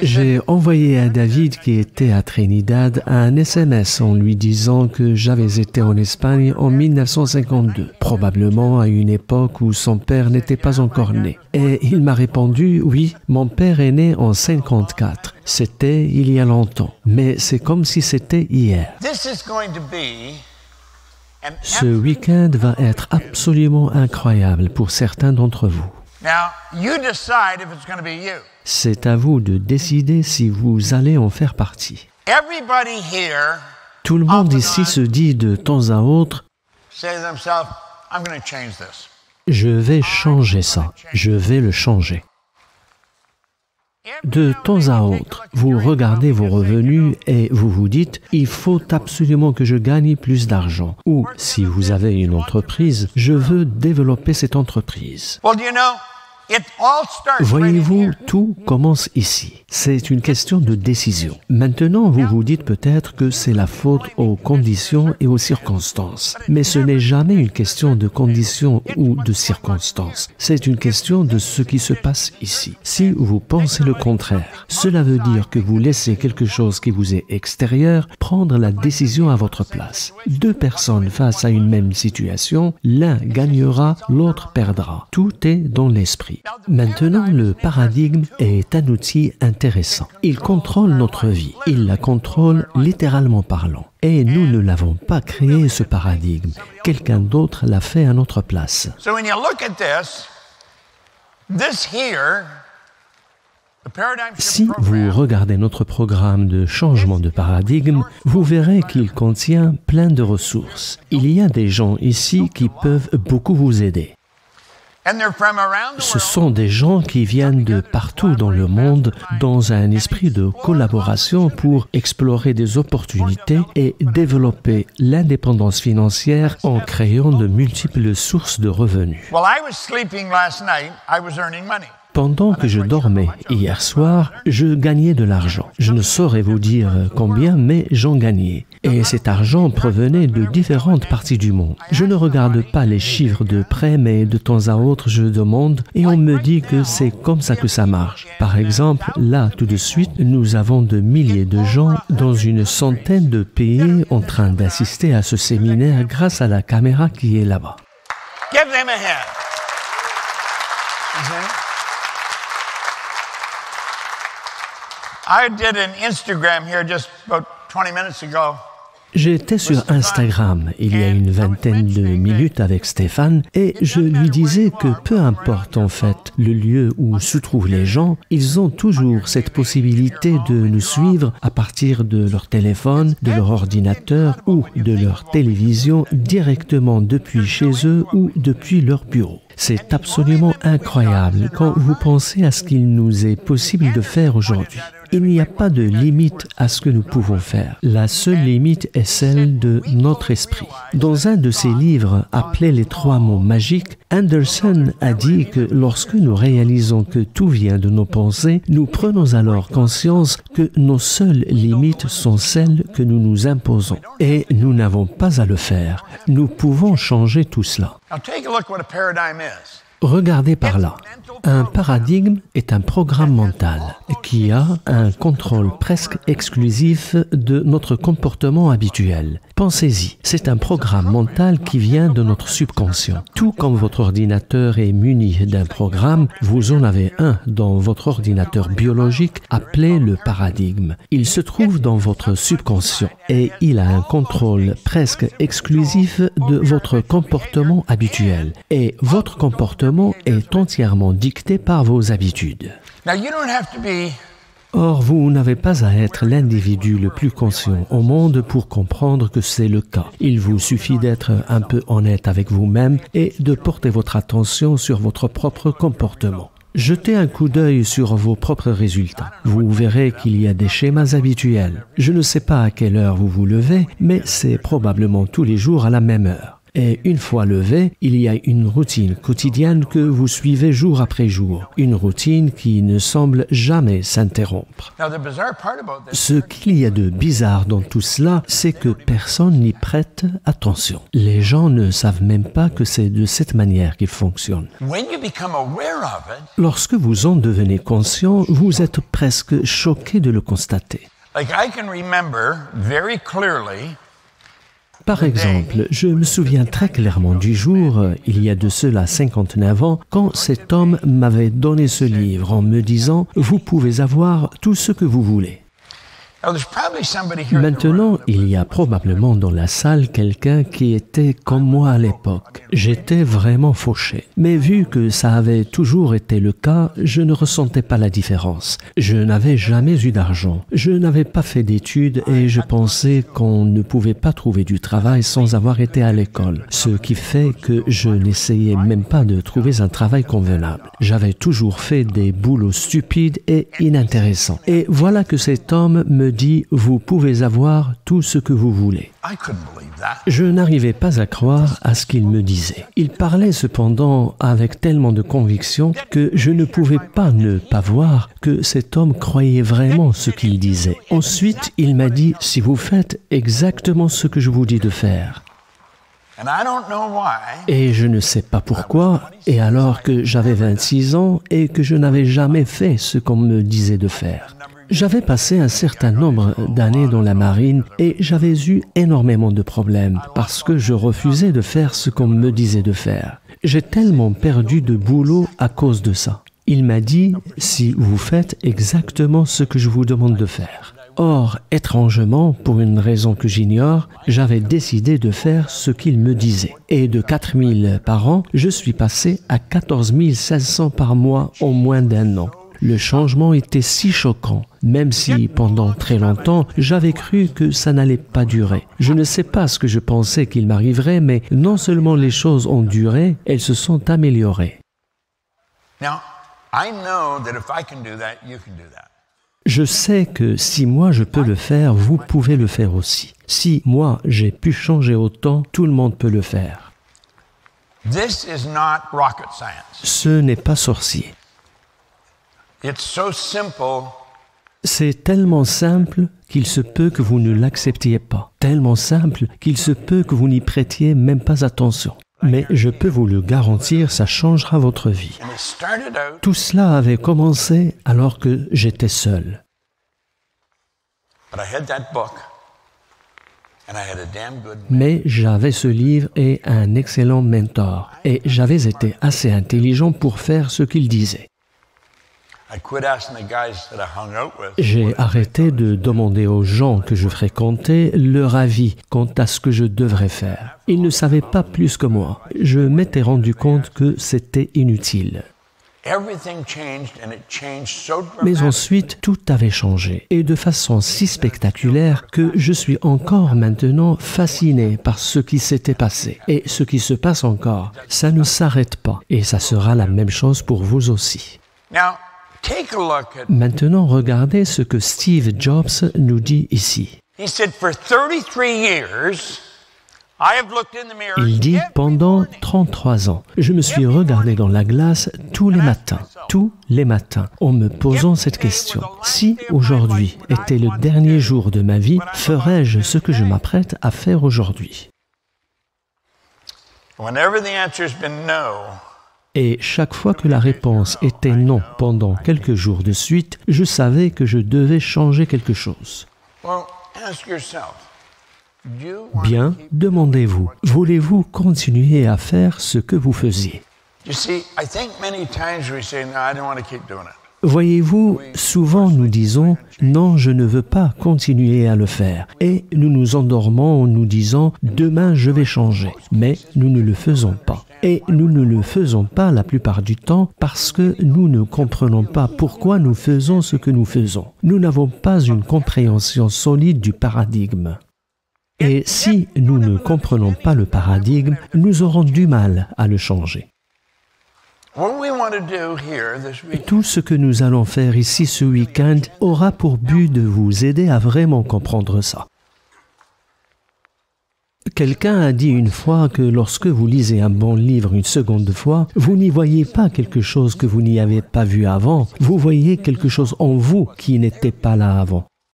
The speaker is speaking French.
J'ai envoyé à David, qui était à Trinidad, un SMS en lui disant que j'avais été en Espagne en 1952, probablement à une époque où son père n'était pas encore né. Et il m'a répondu, oui, mon père est né en 54. C'était il y a longtemps, mais c'est comme si c'était hier. Ce week-end va être absolument incroyable pour certains d'entre vous. C'est à vous de décider si vous allez en faire partie. Tout le monde ici se dit de temps à autre, je vais changer ça, je vais le changer. De temps à autre, vous regardez vos revenus et vous vous dites « il faut absolument que je gagne plus d'argent » ou « si vous avez une entreprise, je veux développer cette entreprise ». Voyez-vous, tout commence ici. C'est une question de décision. Maintenant, vous vous dites peut-être que c'est la faute aux conditions et aux circonstances. Mais ce n'est jamais une question de conditions ou de circonstances. C'est une question de ce qui se passe ici. Si vous pensez le contraire, cela veut dire que vous laissez quelque chose qui vous est extérieur prendre la décision à votre place. Deux personnes face à une même situation, l'un gagnera, l'autre perdra. Tout est dans l'esprit. Maintenant, le paradigme est un outil intéressant. Il contrôle notre vie. Il la contrôle littéralement parlant. Et nous ne l'avons pas créé, ce paradigme. Quelqu'un d'autre l'a fait à notre place. Si vous regardez notre programme de changement de paradigme, vous verrez qu'il contient plein de ressources. Il y a des gens ici qui peuvent beaucoup vous aider. Ce sont des gens qui viennent de partout dans le monde dans un esprit de collaboration pour explorer des opportunités et développer l'indépendance financière en créant de multiples sources de revenus. Pendant que je dormais hier soir, je gagnais de l'argent. Je ne saurais vous dire combien, mais j'en gagnais. Et cet argent provenait de différentes parties du monde. Je ne regarde pas les chiffres de près, mais de temps à autre, je demande et on me dit que c'est comme ça que ça marche. Par exemple, là, tout de suite, nous avons de milliers de gens dans une centaine de pays en train d'assister à ce séminaire grâce à la caméra qui est là-bas. Give them a hand. I did an Instagram here just about 20 minutes ago. J'étais sur Instagram il y a une vingtaine de minutes avec Stéphane et je lui disais que peu importe en fait le lieu où se trouvent les gens, ils ont toujours cette possibilité de nous suivre à partir de leur téléphone, de leur ordinateur ou de leur télévision directement depuis chez eux ou depuis leur bureau. C'est absolument incroyable quand vous pensez à ce qu'il nous est possible de faire aujourd'hui. Il n'y a pas de limite à ce que nous pouvons faire. La seule limite est celle de notre esprit. Dans un de ses livres appelé Les 3 mots magiques, Anderson a dit que lorsque nous réalisons que tout vient de nos pensées, nous prenons alors conscience que nos seules limites sont celles que nous nous imposons. Et nous n'avons pas à le faire. Nous pouvons changer tout cela. Now take a look what a paradigm is. Regardez par là. Un paradigme est un programme mental qui a un contrôle presque exclusif de notre comportement habituel. Pensez-y, c'est un programme mental qui vient de notre subconscient. Tout comme votre ordinateur est muni d'un programme, vous en avez un dans votre ordinateur biologique appelé le paradigme. Il se trouve dans votre subconscient et il a un contrôle presque exclusif de votre comportement habituel. Et votre comportement est entièrement dicté par vos habitudes. Or, vous n'avez pas à être l'individu le plus conscient au monde pour comprendre que c'est le cas. Il vous suffit d'être un peu honnête avec vous-même et de porter votre attention sur votre propre comportement. Jetez un coup d'œil sur vos propres résultats. Vous verrez qu'il y a des schémas habituels. Je ne sais pas à quelle heure vous vous levez, mais c'est probablement tous les jours à la même heure. Et une fois levé, il y a une routine quotidienne que vous suivez jour après jour. Une routine qui ne semble jamais s'interrompre. Now, the bizarre part about this, Ce qu'il y a de bizarre dans tout cela, c'est que personne n'y prête attention. Les gens ne savent même pas que c'est de cette manière qu'il fonctionne. when you become aware of it, Lorsque vous en devenez conscient, vous êtes presque choqué de le constater. like I can remember very clearly Par exemple, je me souviens très clairement du jour, il y a de cela 59 ans, quand cet homme m'avait donné ce livre en me disant « Vous pouvez avoir tout ce que vous voulez ». now, there's probably somebody here in the Maintenant, room. il y a probablement dans la salle quelqu'un qui était comme moi à l'époque. J'étais vraiment fauché. Mais vu que ça avait toujours été le cas, je ne ressentais pas la différence. Je n'avais jamais eu d'argent. Je n'avais pas fait d'études et je pensais qu'on ne pouvait pas trouver du travail sans avoir été à l'école. Ce qui fait que je n'essayais même pas de trouver un travail convenable. J'avais toujours fait des boulots stupides et inintéressants. Et voilà que cet homme me dit « Vous pouvez avoir tout ce que vous voulez ». I couldn't believe that. Je n'arrivais pas à croire à ce qu'il me disait. Il parlait cependant avec tellement de conviction que je ne pouvais pas ne pas voir que cet homme croyait vraiment ce qu'il disait. Ensuite, il m'a dit « Si vous faites exactement ce que je vous dis de faire ». And I don't know why. Et je ne sais pas pourquoi, et alors que j'avais 26 ans et que je n'avais jamais fait ce qu'on me disait de faire. J'avais passé un certain nombre d'années dans la marine et j'avais eu énormément de problèmes parce que je refusais de faire ce qu'on me disait de faire. J'ai tellement perdu de boulot à cause de ça. Il m'a dit « Si vous faites exactement ce que je vous demande de faire ». Or, étrangement, pour une raison que j'ignore, j'avais décidé de faire ce qu'il me disait. Et de 4 000 par an, je suis passé à 14 500 par mois en moins d'un an. Le changement était si choquant, même si pendant très longtemps, j'avais cru que ça n'allait pas durer. Je ne sais pas ce que je pensais qu'il m'arriverait, mais non seulement les choses ont duré, elles se sont améliorées. Now, I know that if I can do that, you can do that. Je sais que si moi je peux le faire, vous pouvez le faire aussi. Si moi j'ai pu changer autant, tout le monde peut le faire. This is not rocket science. Ce n'est pas sorcier. It's so simple. C'est tellement simple qu'il se peut que vous ne l'acceptiez pas. Tellement simple qu'il se peut que vous n'y prêtiez même pas attention. Mais je peux vous le garantir, ça changera votre vie. And it started out, Tout cela avait commencé alors que j'étais seul. but I had that book, and I had a damn good man. Mais j'avais ce livre et un excellent mentor. Et j'avais été assez intelligent pour faire ce qu'il disait. I quit asking the guys that I hung out with. J'ai arrêté de demander aux gens que je fréquentais leur avis quant à ce que je devrais faire. Ils ne savaient pas plus que moi. Je m'étais rendu compte que c'était inutile. Everything changed, and it changed so Mais dramatically. ensuite, tout avait changé, et de façon si spectaculaire que je suis encore maintenant fasciné par ce qui s'était passé. Et ce qui se passe encore, ça ne s'arrête pas, et ça sera la même chose pour vous aussi. Now, take a look at. Maintenant, regardez ce que Steve Jobs nous dit ici. He said, for 33 years, I have looked in the mirror. Il dit, every pendant morning. 33 ans, je me suis regardé dans la glace tous les matins, en me posant cette question. Si aujourd'hui était le dernier jour de ma vie, ferais-je ce que je m'apprête à faire aujourd'hui? Whenever the answer's been no, Et chaque fois que la réponse était non pendant quelques jours de suite, je savais que je devais changer quelque chose. well, ask yourself, do you want Bien, to keep... demandez-vous, voulez-vous continuer à faire ce que vous faisiez? You see, I think many times we say, no, I don't want to keep doing it. Voyez-vous, souvent nous disons « Non, je ne veux pas continuer à le faire » et nous nous endormons en nous disant « Demain, je vais changer ». Mais nous ne le faisons pas. Et nous ne le faisons pas la plupart du temps parce que nous ne comprenons pas pourquoi nous faisons ce que nous faisons. Nous n'avons pas une compréhension solide du paradigme. Et si nous ne comprenons pas le paradigme, nous aurons du mal à le changer. What we want to do here this week, Tout ce que nous allons faire ici ce week-end aura pour but de vous aider à vraiment comprendre ça. Quelqu'un a dit une fois que lorsque vous lisez un bon livre une seconde fois, vous n'y voyez pas quelque chose que vous n'y avez pas vu avant. Vous voyez quelque chose en vous qui n'était pas là avant.